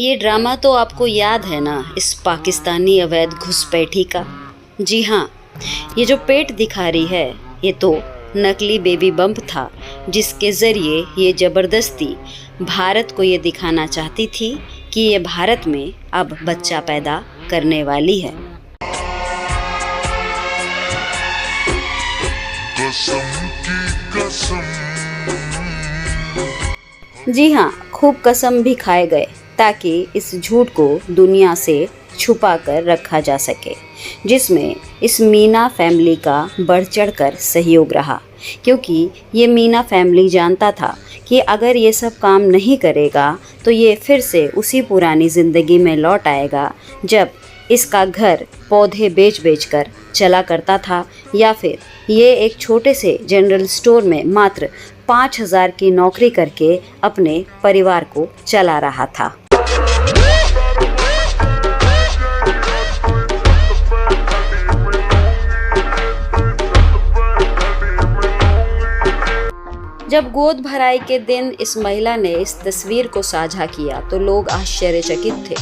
ये ड्रामा तो आपको याद है ना, इस पाकिस्तानी अवैध घुसपैठी का। जी हाँ, ये जो पेट दिखा रही है ये तो नकली बेबी बम्प था, जिसके ज़रिए ये ज़बरदस्ती भारत को ये दिखाना चाहती थी कि ये भारत में अब बच्चा पैदा करने वाली है। कसम की कसम। जी हाँ, खूब कसम भी खाए गए ताकि इस झूठ को दुनिया से छुपा कर रखा जा सके, जिसमें इस मीना फैमिली का बढ़ चढ़कर सहयोग रहा। क्योंकि ये मीना फैमिली जानता था कि अगर ये सब काम नहीं करेगा तो ये फिर से उसी पुरानी ज़िंदगी में लौट आएगा जब इसका घर पौधे बेच बेच कर चला करता था, या फिर ये एक छोटे से जनरल स्टोर में मात्र 5,000 की नौकरी करके अपने परिवार को चला रहा था। जब गोद भराई के दिन इस महिला ने इस तस्वीर को साझा किया तो लोग आश्चर्यचकित थे।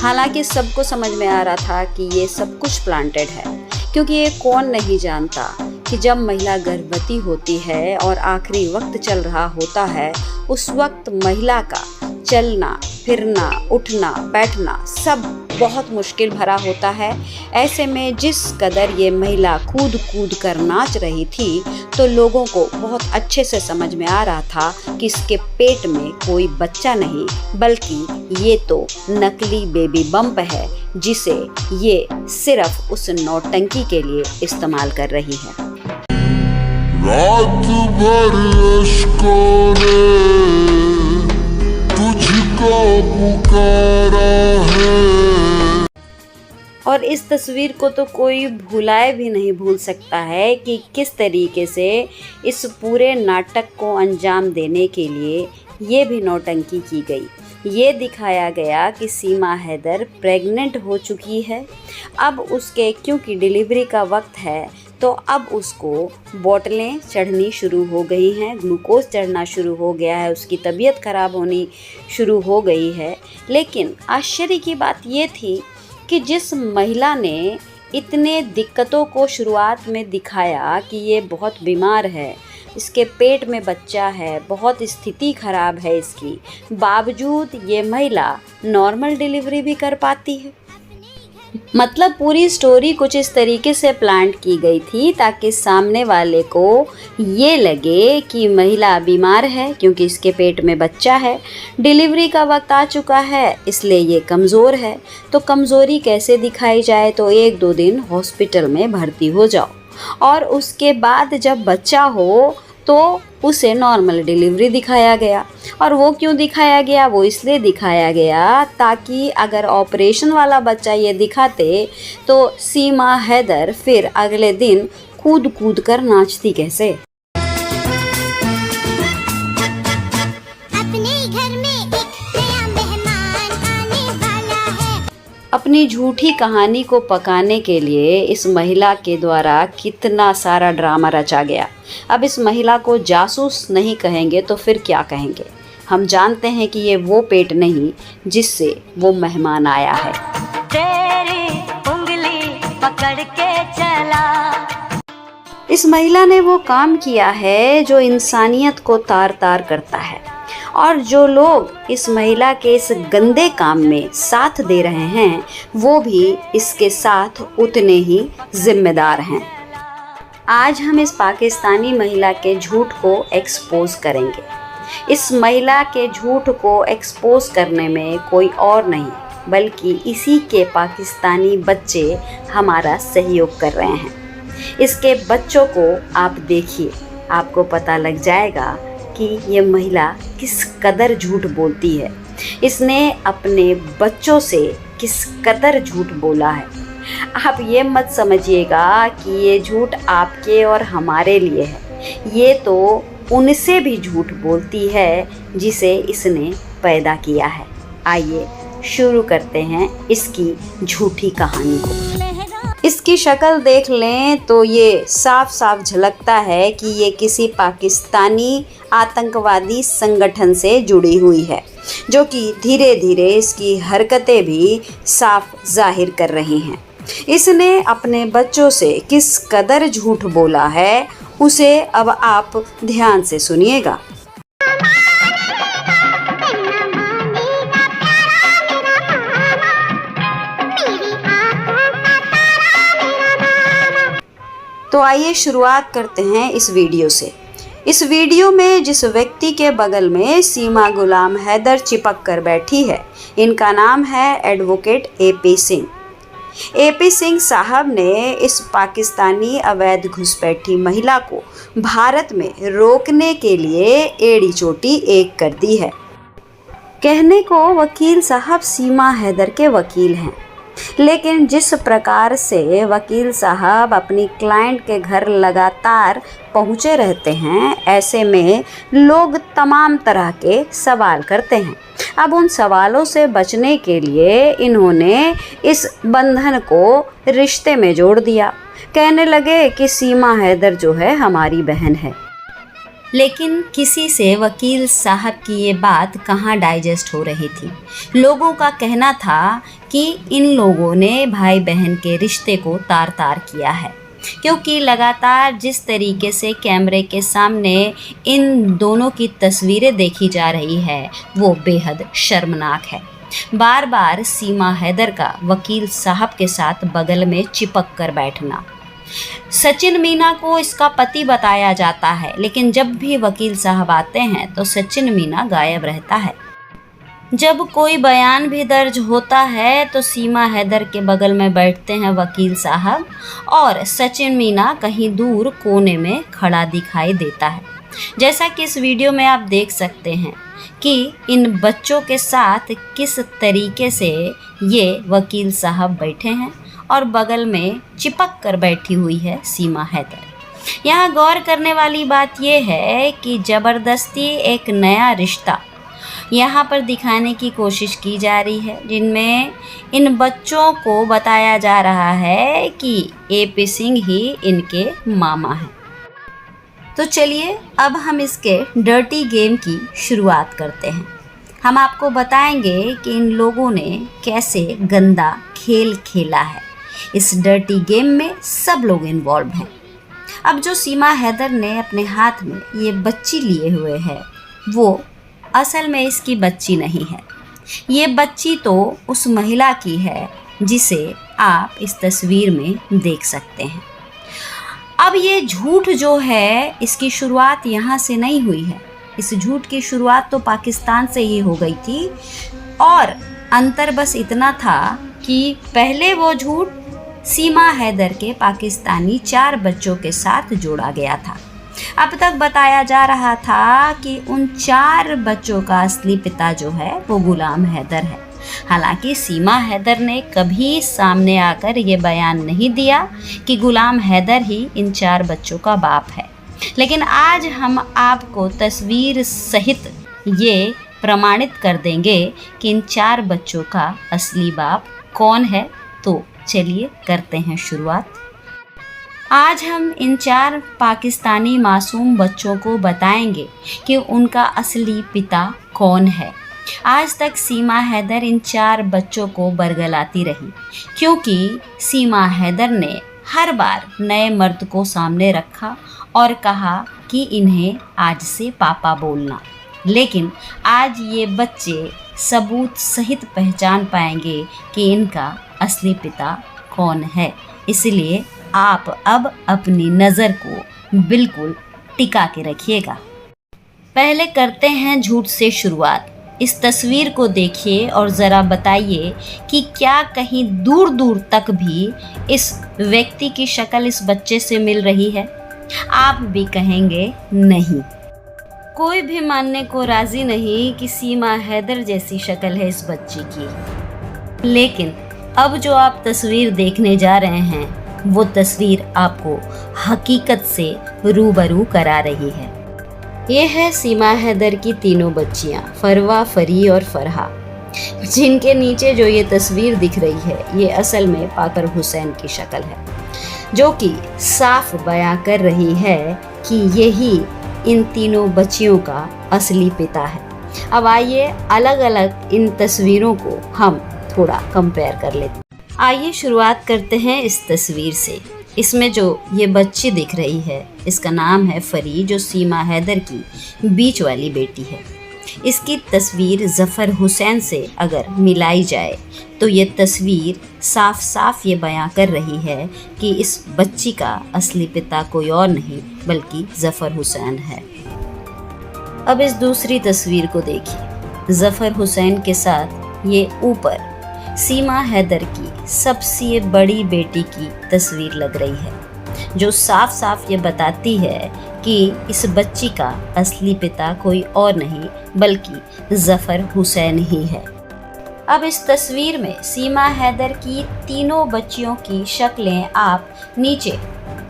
हालांकि सबको समझ में आ रहा था कि ये सब कुछ प्लांटेड है, क्योंकि ये कौन नहीं जानता कि जब महिला गर्भवती होती है और आखिरी वक्त चल रहा होता है, उस वक्त महिला का चलना फिरना उठना बैठना सब बहुत मुश्किल भरा होता है। ऐसे में जिस कदर ये महिला कूद कूद कर नाच रही थी तो लोगों को बहुत अच्छे से समझ में आ रहा था कि इसके पेट में कोई बच्चा नहीं, बल्कि ये तो नकली बेबी बम्प है, जिसे ये सिर्फ उस नौटंकी के लिए इस्तेमाल कर रही है। रात भर अश्कों ने तुझको पुकारा है। और इस तस्वीर को तो कोई भुलाए भी नहीं भूल सकता है कि किस तरीके से इस पूरे नाटक को अंजाम देने के लिए ये भी नौटंकी की गई। ये दिखाया गया कि सीमा हैदर प्रेग्नेंट हो चुकी है। अब उसके क्योंकि डिलीवरी का वक्त है तो अब उसको बोतलें चढ़नी शुरू हो गई हैं, ग्लूकोज चढ़ना शुरू हो गया है, उसकी तबीयत ख़राब होनी शुरू हो गई है। लेकिन आश्चर्य की बात ये थी कि जिस महिला ने इतने दिक्कतों को शुरुआत में दिखाया कि ये बहुत बीमार है, इसके पेट में बच्चा है, बहुत स्थिति ख़राब है इसकी, बावजूद ये महिला नॉर्मल डिलीवरी भी कर पाती है। मतलब पूरी स्टोरी कुछ इस तरीके से प्लान की गई थी ताकि सामने वाले को ये लगे कि महिला बीमार है क्योंकि इसके पेट में बच्चा है, डिलीवरी का वक्त आ चुका है इसलिए ये कमज़ोर है। तो कमज़ोरी कैसे दिखाई जाए, तो 1-2 दिन हॉस्पिटल में भर्ती हो जाओ और उसके बाद जब बच्चा हो तो उसे नॉर्मल डिलीवरी दिखाया गया। और वो क्यों दिखाया गया, वो इसलिए दिखाया गया ताकि अगर ऑपरेशन वाला बच्चा ये दिखाते तो सीमा हैदर फिर अगले दिन कूद कूद कर नाचती कैसे। अपनी झूठी कहानी को पकाने के लिए इस महिला के द्वारा कितना सारा ड्रामा रचा गया। अब इस महिला को जासूस नहीं कहेंगे तो फिर क्या कहेंगे। हम जानते हैं कि ये वो पेट नहीं जिससे वो मेहमान आया है। तेरी उंगली पकड़ के चला। इस महिला ने वो काम किया है जो इंसानियत को तार तार करता है, और जो लोग इस महिला के इस गंदे काम में साथ दे रहे हैं वो भी इसके साथ उतने ही जिम्मेदार हैं। आज हम इस पाकिस्तानी महिला के झूठ को एक्सपोज करेंगे। इस महिला के झूठ को एक्सपोज करने में कोई और नहीं बल्कि इसी के पाकिस्तानी बच्चे हमारा सहयोग कर रहे हैं। इसके बच्चों को आप देखिए, आपको पता लग जाएगा कि ये महिला किस कदर झूठ बोलती है। इसने अपने बच्चों से किस कदर झूठ बोला है। आप ये मत समझिएगा कि ये झूठ आपके और हमारे लिए है, ये तो उनसे भी झूठ बोलती है जिसे इसने पैदा किया है। आइए शुरू करते हैं इसकी झूठी कहानी को। इसकी शक्ल देख लें तो ये साफ साफ झलकता है कि ये किसी पाकिस्तानी आतंकवादी संगठन से जुड़ी हुई है, जो कि धीरे धीरे इसकी हरकतें भी साफ जाहिर कर रही हैं। इसने अपने बच्चों से किस कदर झूठ बोला है उसे अब आप ध्यान से सुनिएगा। तो आइए शुरुआत करते हैं इस वीडियो से। इस वीडियो में जिस व्यक्ति के बगल में सीमा गुलाम हैदर चिपक कर बैठी है, इनका नाम है advocate AP Singh. AP Singh साहब ने इस पाकिस्तानी अवैध घुसपैठी महिला को भारत में रोकने के लिए एड़ी चोटी एक कर दी है। कहने को वकील साहब सीमा हैदर के वकील हैं, लेकिन जिस प्रकार से वकील साहब अपनी क्लाइंट के घर लगातार पहुंचे रहते हैं, ऐसे में लोग तमाम तरह के सवाल करते हैं। अब उन सवालों से बचने के लिए इन्होंने इस बंधन को रिश्ते में जोड़ दिया। कहने लगे कि सीमा हैदर जो है हमारी बहन है। लेकिन किसी से वकील साहब की ये बात कहाँ डाइजेस्ट हो रही थी। लोगों का कहना था कि इन लोगों ने भाई बहन के रिश्ते को तार तार किया है, क्योंकि लगातार जिस तरीके से कैमरे के सामने इन दोनों की तस्वीरें देखी जा रही है वो बेहद शर्मनाक है। बार बार सीमा हैदर का वकील साहब के साथ बगल में चिपक कर बैठना। सचिन मीना को इसका पति बताया जाता है, लेकिन जब भी वकील साहब आते हैं तो सचिन मीना गायब रहता है। जब कोई बयान भी दर्ज होता है तो सीमा हैदर के बगल में बैठते हैं वकील साहब और सचिन मीना कहीं दूर कोने में खड़ा दिखाई देता है। जैसा कि इस वीडियो में आप देख सकते हैं कि इन बच्चों के साथ किस तरीके से ये वकील साहब बैठे हैं और बगल में चिपक कर बैठी हुई है सीमा हैदर। यहाँ गौर करने वाली बात यह है कि ज़बरदस्ती एक नया रिश्ता यहाँ पर दिखाने की कोशिश की जा रही है, जिनमें इन बच्चों को बताया जा रहा है कि एपी सिंह ही इनके मामा हैं। तो चलिए अब हम इसके डर्टी गेम की शुरुआत करते हैं। हम आपको बताएंगे कि इन लोगों ने कैसे गंदा खेल खेला है। इस डर्टी गेम में सब लोग इन्वॉल्व हैं। अब जो सीमा हैदर ने अपने हाथ में ये बच्ची लिए हुए है, वो असल में इसकी बच्ची नहीं है। ये बच्ची तो उस महिला की है जिसे आप इस तस्वीर में देख सकते हैं। अब ये झूठ जो है, इसकी शुरुआत यहाँ से नहीं हुई है। इस झूठ की शुरुआत तो पाकिस्तान से ही हो गई थी और अंतर बस इतना था कि पहले वो झूठ सीमा हैदर के पाकिस्तानी 4 बच्चों के साथ जोड़ा गया था। अब तक बताया जा रहा था कि उन 4 बच्चों का असली पिता जो है वो गुलाम हैदर है। हालांकि सीमा हैदर ने कभी सामने आकर ये बयान नहीं दिया कि गुलाम हैदर ही इन 4 बच्चों का बाप है। लेकिन आज हम आपको तस्वीर सहित ये प्रमाणित कर देंगे कि इन 4 बच्चों का असली बाप कौन है। तो चलिए करते हैं शुरुआत। आज हम इन 4 पाकिस्तानी मासूम बच्चों को बताएंगे कि उनका असली पिता कौन है। आज तक सीमा हैदर इन 4 बच्चों को बरगलाती रही, क्योंकि सीमा हैदर ने हर बार नए मर्द को सामने रखा और कहा कि इन्हें आज से पापा बोलना। लेकिन आज ये बच्चे सबूत सहित पहचान पाएंगे कि इनका असली पिता कौन है। इसलिए आप अब अपनी नज़र को बिल्कुल टिका के रखिएगा। पहले करते हैं झूठ से शुरुआत। इस तस्वीर को देखिए और ज़रा बताइए कि क्या कहीं दूर दूर तक भी इस व्यक्ति की शक्ल इस बच्चे से मिल रही है? आप भी कहेंगे नहीं। कोई भी मानने को राज़ी नहीं कि सीमा हैदर जैसी शक्ल है इस बच्ची की। लेकिन अब जो आप तस्वीर देखने जा रहे हैं वो तस्वीर आपको हकीकत से रूबरू करा रही है। ये है सीमा हैदर की तीनों बच्चियाँ, फरवा, फरी और फरहा। जिनके नीचे जो ये तस्वीर दिख रही है ये असल में पाकर हुसैन की शक्ल है, जो कि साफ बयां कर रही है कि यही इन तीनों बच्चियों का असली पिता है। अब आइए अलग अलग इन तस्वीरों को हम थोड़ा कंपेयर कर लेते हैं। आइए शुरुआत करते हैं इस तस्वीर से। इसमें जो ये बच्ची दिख रही है इसका नाम है फरी, जो सीमा हैदर की बीच वाली बेटी है। इसकी तस्वीर ज़फ़र हुसैन से अगर मिलाई जाए तो ये तस्वीर साफ साफ ये बयां कर रही है कि इस बच्ची का असली पिता कोई और नहीं बल्कि ज़फ़र हुसैन है। अब इस दूसरी तस्वीर को देखिए। ज़फ़र हुसैन के साथ ये ऊपर सीमा हैदर की सबसे बड़ी बेटी की तस्वीर लग रही है, जो साफ साफ ये बताती है कि इस बच्ची का असली पिता कोई और नहीं बल्कि ज़फ़र हुसैन ही है। अब इस तस्वीर में सीमा हैदर की तीनों बच्चियों की शक्लें आप नीचे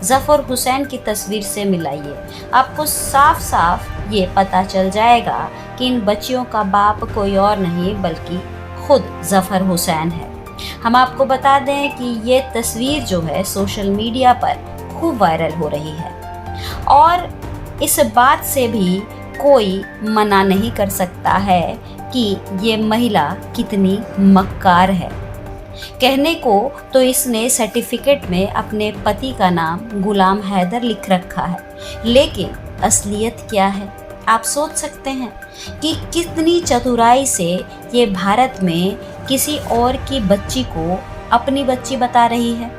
ज़फ़र हुसैन की तस्वीर से मिलाइए। आपको साफ साफ ये पता चल जाएगा कि इन बच्चियों का बाप कोई और नहीं बल्कि खुद ज़फ़र हुसैन है। हम आपको बता दें कि ये तस्वीर जो है सोशल मीडिया पर खूब वायरल हो रही है और इस बात से भी कोई मना नहीं कर सकता है कि ये महिला कितनी मक्कार है। कहने को तो इसने सर्टिफिकेट में अपने पति का नाम गुलाम हैदर लिख रखा है, लेकिन असलियत क्या है आप सोच सकते हैं कि कितनी चतुराई से ये भारत में किसी और की बच्ची को अपनी बच्ची बता रही है।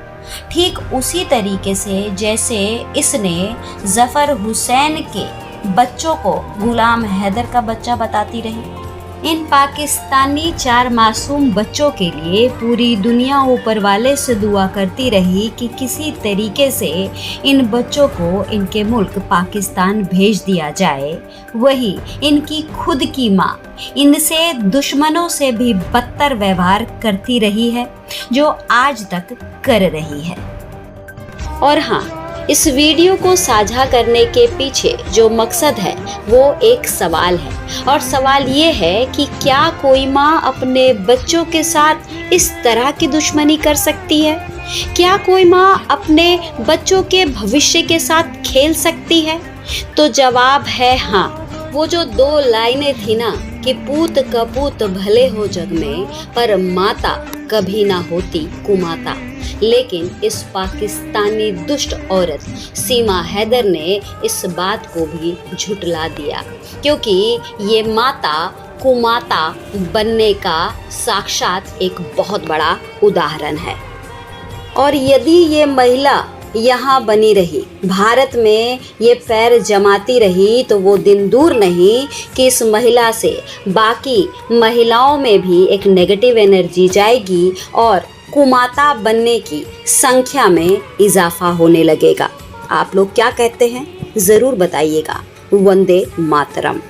ठीक उसी तरीके से जैसे इसने ज़फ़र हुसैन के बच्चों को गुलाम हैदर का बच्चा बताती रही। इन पाकिस्तानी 4 मासूम बच्चों के लिए पूरी दुनिया ऊपर वाले से दुआ करती रही कि किसी तरीके से इन बच्चों को इनके मुल्क पाकिस्तान भेज दिया जाए। वही इनकी खुद की माँ इनसे दुश्मनों से भी बदतर व्यवहार करती रही है, जो आज तक कर रही है। और हाँ, इस वीडियो को साझा करने के पीछे जो मकसद है वो एक सवाल है, और सवाल ये है कि क्या कोई माँ अपने बच्चों के साथ इस तरह की दुश्मनी कर सकती है? क्या कोई माँ अपने बच्चों के भविष्य के साथ खेल सकती है? तो जवाब है हाँ। वो जो 2 लाइनें थी ना कि पूत कपूत भले हो जग में पर माता कभी ना होती कुमाता, लेकिन इस पाकिस्तानी दुष्ट औरत सीमा हैदर ने इस बात को भी झुठला दिया, क्योंकि ये माता कुमाता बनने का साक्षात एक बहुत बड़ा उदाहरण है। और यदि ये महिला यहाँ बनी रही, भारत में ये पैर जमाती रही, तो वो दिन दूर नहीं कि इस महिला से बाकी महिलाओं में भी एक नेगेटिव एनर्जी जाएगी और कुमाता बनने की संख्या में इजाफा होने लगेगा। आप लोग क्या कहते हैं ज़रूर बताइएगा। वंदे मातरम।